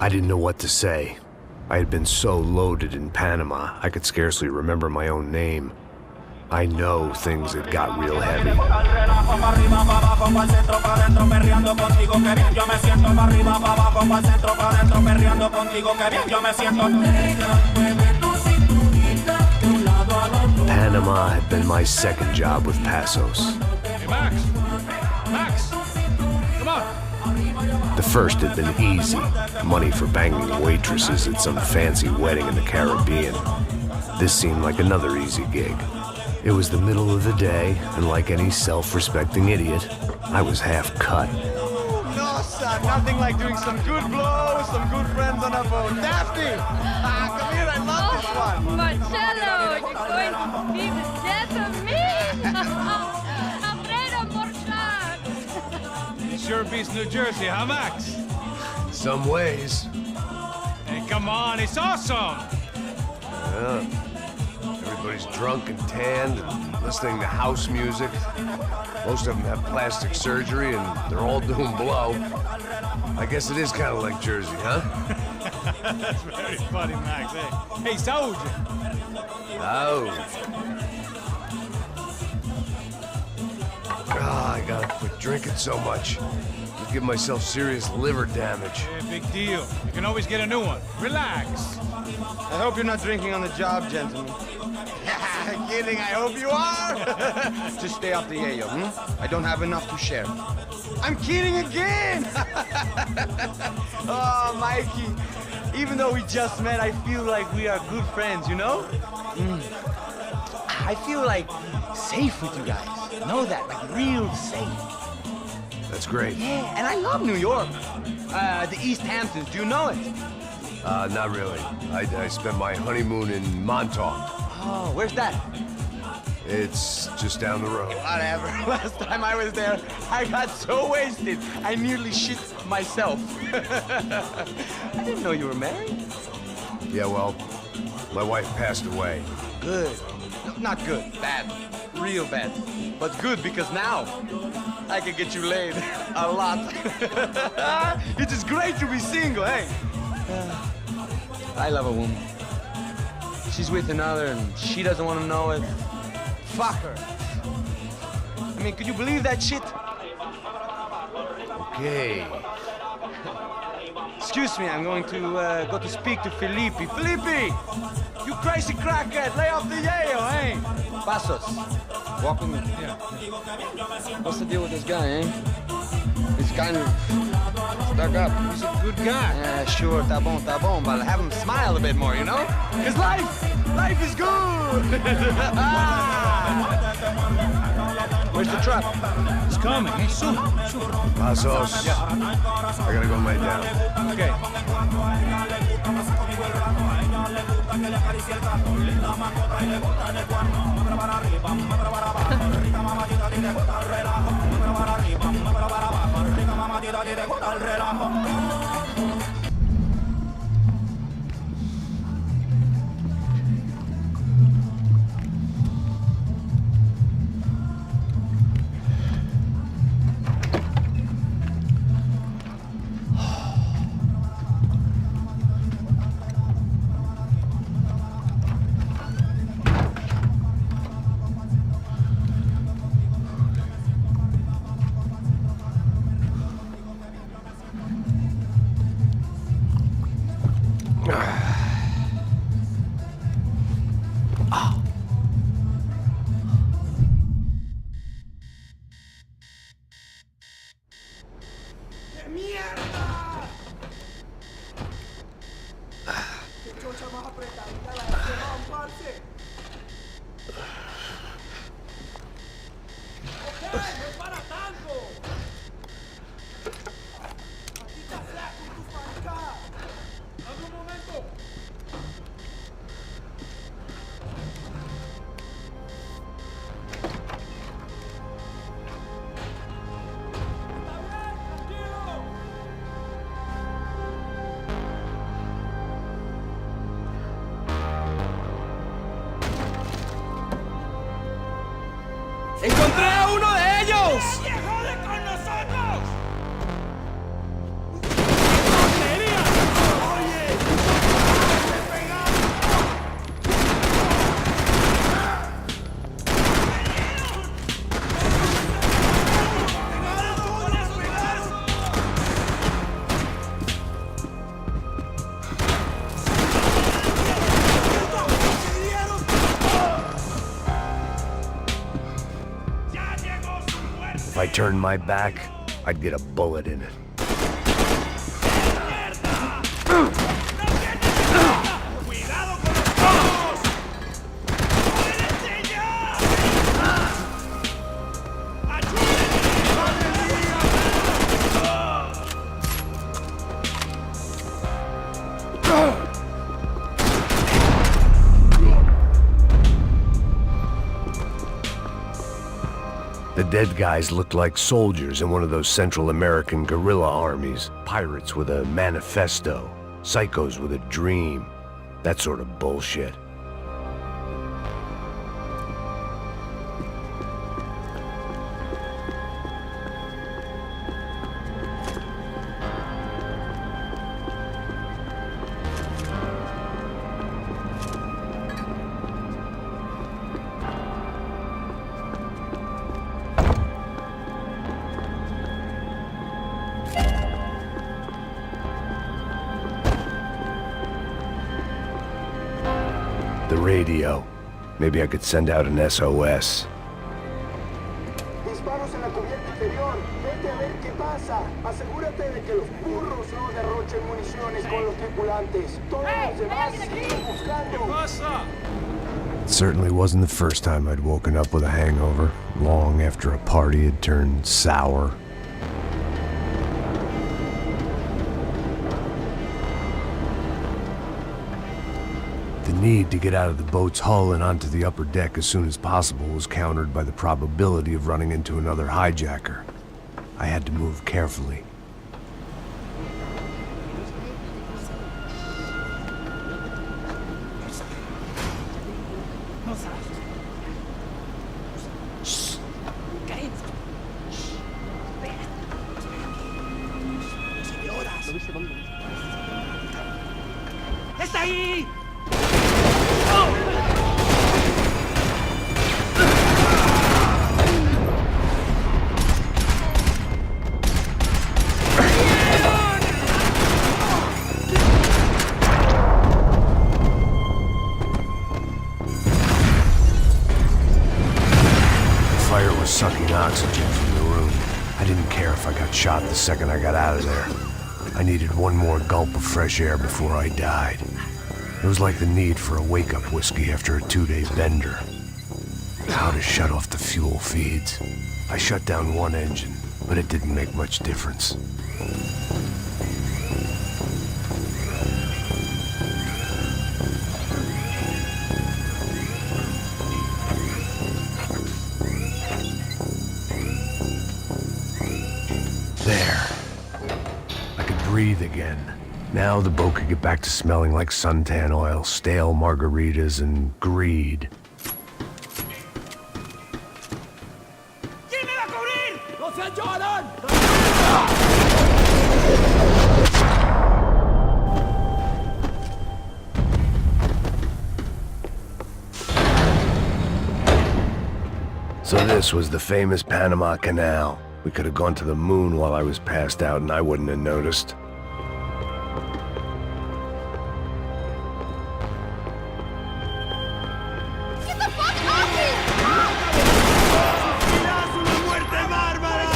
I didn't know what to say. I had been so loaded in Panama, I could scarcely remember my own name. I know things had got real heavy. Panama had been my second job with Passos. Hey, Max! Max! Come on! The first had been easy. Money for banging waitresses at some fancy wedding in the Caribbean. This seemed like another easy gig. It was the middle of the day, and like any self-respecting idiot, I was half cut. No, son, nothing like doing some good blows, some good friends on a boat. Daphne! Come here, I love this one. Marcello, you're going to be the death of me! Alfredo Morchat! It sure beats New Jersey, huh, Max? Some ways. Hey, come on, it's awesome! Yeah. Everybody's drunk and tanned and listening to house music. Most of them have plastic surgery and they're all doing blow. I guess it is kind of like Jersey, huh? That's very funny, Max. Hey, Saúde! Oh. God, I gotta quit drinking so much. I'll give myself serious liver damage. Yeah, big deal. You can always get a new one. Relax. I hope you're not drinking on the job, gentlemen. Kidding, I hope you are. Just stay off the yayo, I don't have enough to share. I'm kidding again! Oh, Mikey, even though we just met, I feel like we are good friends, you know? I feel like safe with you guys. Know that, like real safe. That's great. Yeah, and I love New York. The East Hamptons, do you know it? Not really. I spent my honeymoon in Montauk. Oh, where's that? It's just down the road. Whatever. Last time I was there, I got so wasted, I nearly shit myself. I didn't know you were married. Yeah, well, my wife passed away. Good. No, not good. Bad. Real bad. But good because now I can get you laid a lot. It is great to be single, hey? I love a woman. She's with another and she doesn't want to know it. Fuck her. I mean, could you believe that shit? Okay. Excuse me, I'm going to go to speak to Felipe. Felipe! You crazy crackhead, lay off the yayo, eh? Passos, walk with me. Yeah. What's the deal with this guy, eh? He's kind of stuck up. He's a good guy. Yeah, sure, tá bom, but have him smile a bit more, you know? Because life is good! Where's the truck? It's coming. Hey, soon. Passos. Yeah. I gotta go lay down. Okay. turned my back, I'd get a bullet in it. The dead guys looked like soldiers in one of those Central American guerrilla armies. Pirates with a manifesto, psychos with a dream, that sort of bullshit. The radio. Maybe I could send out an SOS. Disparos en la cubierta inferior. Vete a ver qué pasa. Asegúrate de que los burros no derrochen municiones con los tripulantes. Todos los demás siguen buscando. It certainly wasn't the first time I'd woken up with a hangover, long after a party had turned sour. The need to get out of the boat's hull and onto the upper deck as soon as possible was countered by the probability of running into another hijacker. I had to move carefully. ¡Está ahí! Fire was sucking oxygen from the room. I didn't care if I got shot the second I got out of there. I needed one more gulp of fresh air before I died. It was like the need for a wake-up whiskey after a 2-day bender. How to shut off the fuel feeds. I shut down one engine, but it didn't make much difference. There. I could breathe again. Now the boat could get back to smelling like suntan oil, stale margaritas, and greed. ¿Quién me va a cubrir? ¡No sean llorón! So this was the famous Panama Canal. We could have gone to the moon while I was passed out and I wouldn't have noticed. Get the fuck off me! ¡Serás una muerte bárbara!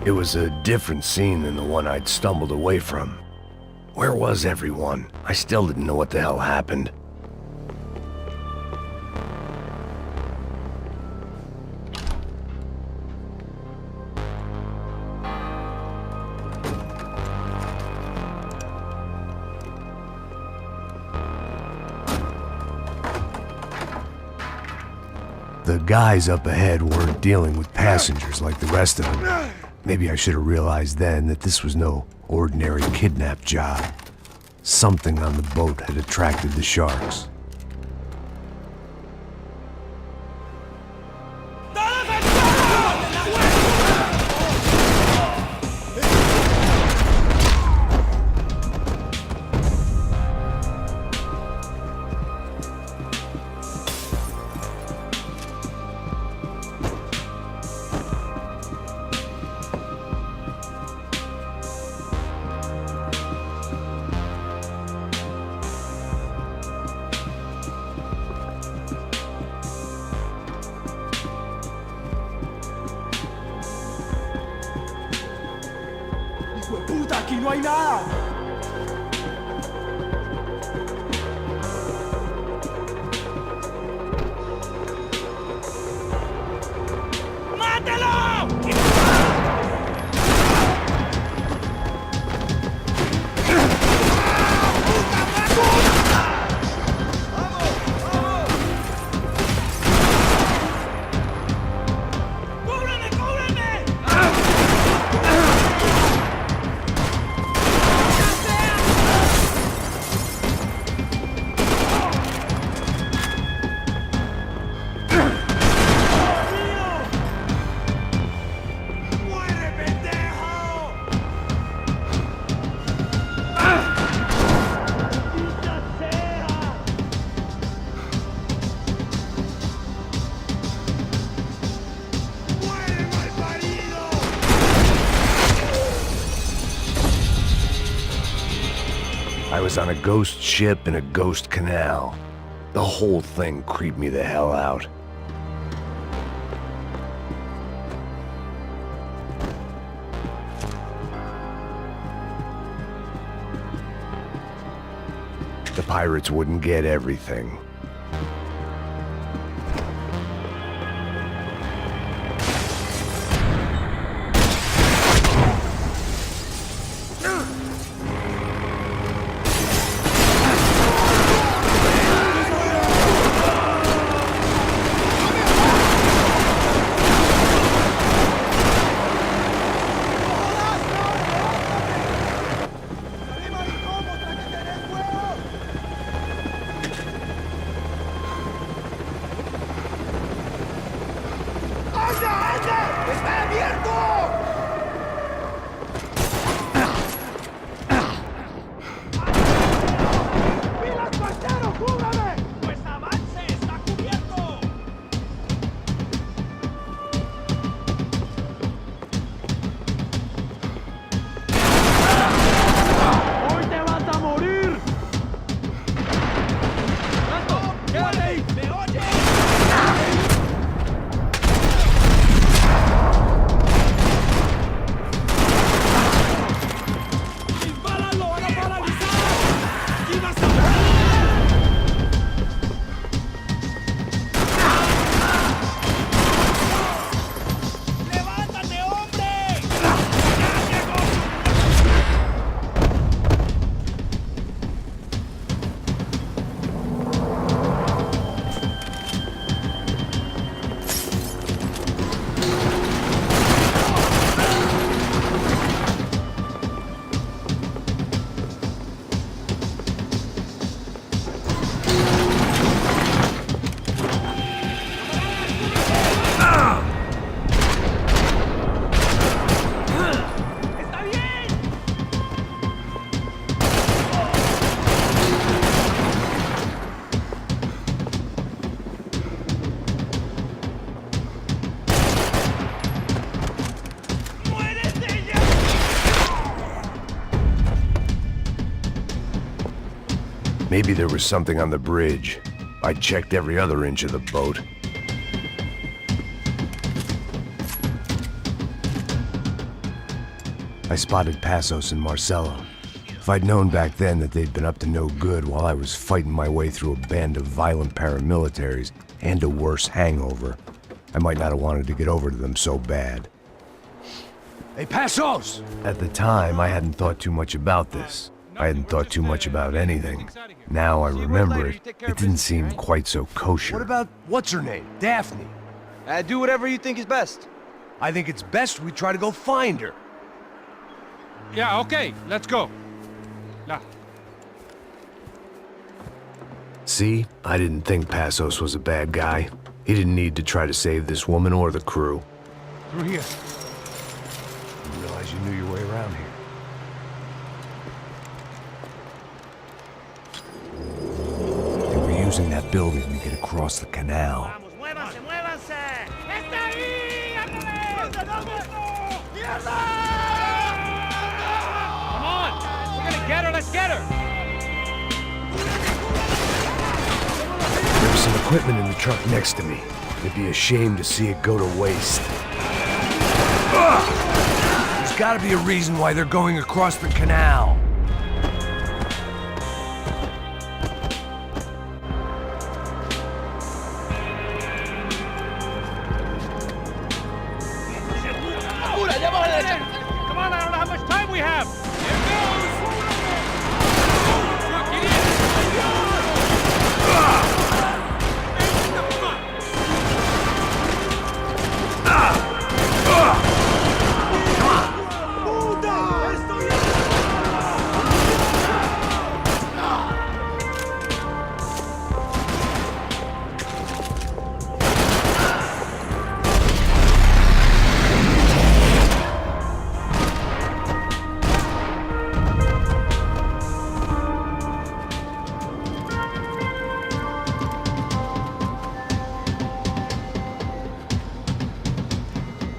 It was a different scene than the one I'd stumbled away from. Where was everyone? I still didn't know what the hell happened. The guys up ahead weren't dealing with passengers like the rest of them. Maybe I should have realized then that this was no ordinary kidnap job. Something on the boat had attracted the sharks. no hay nada. I was on a ghost ship in a ghost canal. The whole thing creeped me the hell out. The pirates wouldn't get everything. Maybe there was something on the bridge. I checked every other inch of the boat. I spotted Passos and Marcelo. If I'd known back then that they'd been up to no good while I was fighting my way through a band of violent paramilitaries and a worse hangover, I might not have wanted to get over to them so bad. Hey, Passos! At the time, I hadn't thought too much about this. I hadn't thought too much about anything. Now I remember it, it didn't seem quite so kosher. What about, what's her name? Daphne. Do whatever you think is best. I think it's best we try to go find her. Yeah, okay, let's go. Nah. See? I didn't think Passos was a bad guy. He didn't need to try to save this woman or the crew. Through here. Didn't realize you knew your way around here. They were using that building to get across the canal. ¡Muévanse, muévanse! ¡Está ahí! ¡Mierda! Come on! We're gonna get her, let's get her! There was some equipment in the truck next to me. It'd be a shame to see it go to waste. There's There's gotta be a reason why they're going across the canal. Come on, I don't know how much time we have. Here goes. Truck, get in.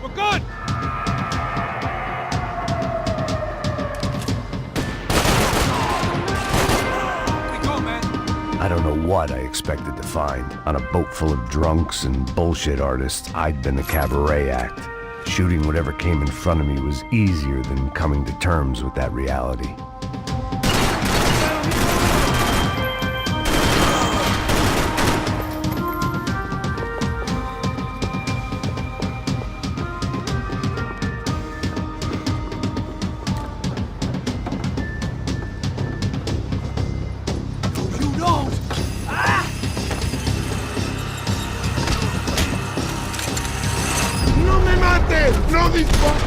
We're good. We go, man. I don't know what I expected to find. On a boat full of drunks and bullshit artists, I'd been the cabaret act. Shooting whatever came in front of me was easier than coming to terms with that reality. ¡No me mates! ¡No dispares!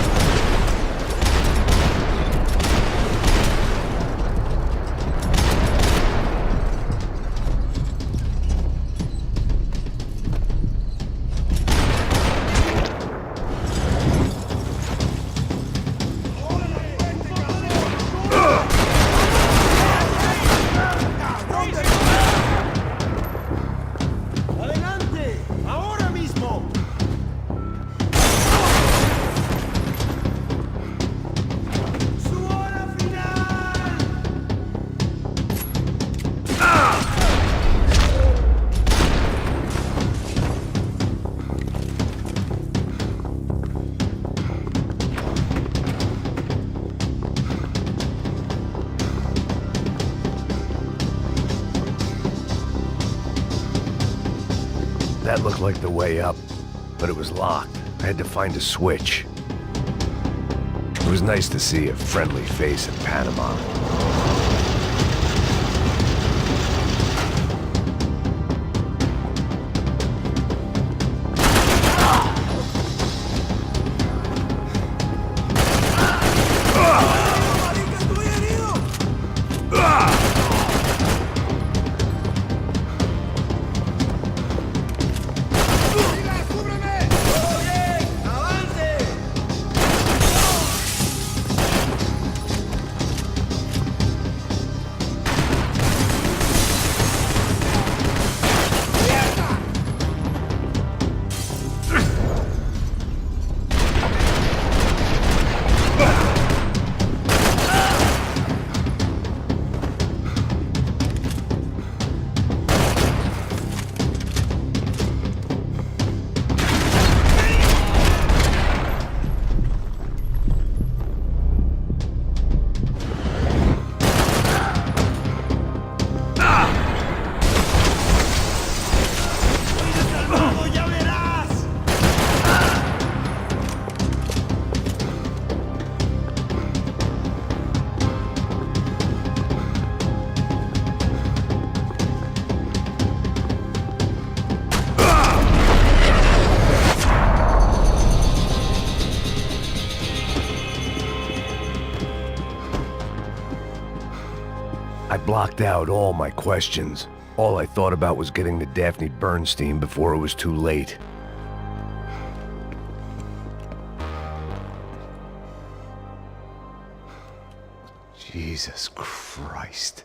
¡Adelante! ¡Ahora mismo! ¡Su hora final! That looked like the way up, but it was locked. I had to find a switch. It was nice to see a friendly face in Panama. I blocked out all my questions. All I thought about was getting to Daphne Bernstein before it was too late. Jesus Christ.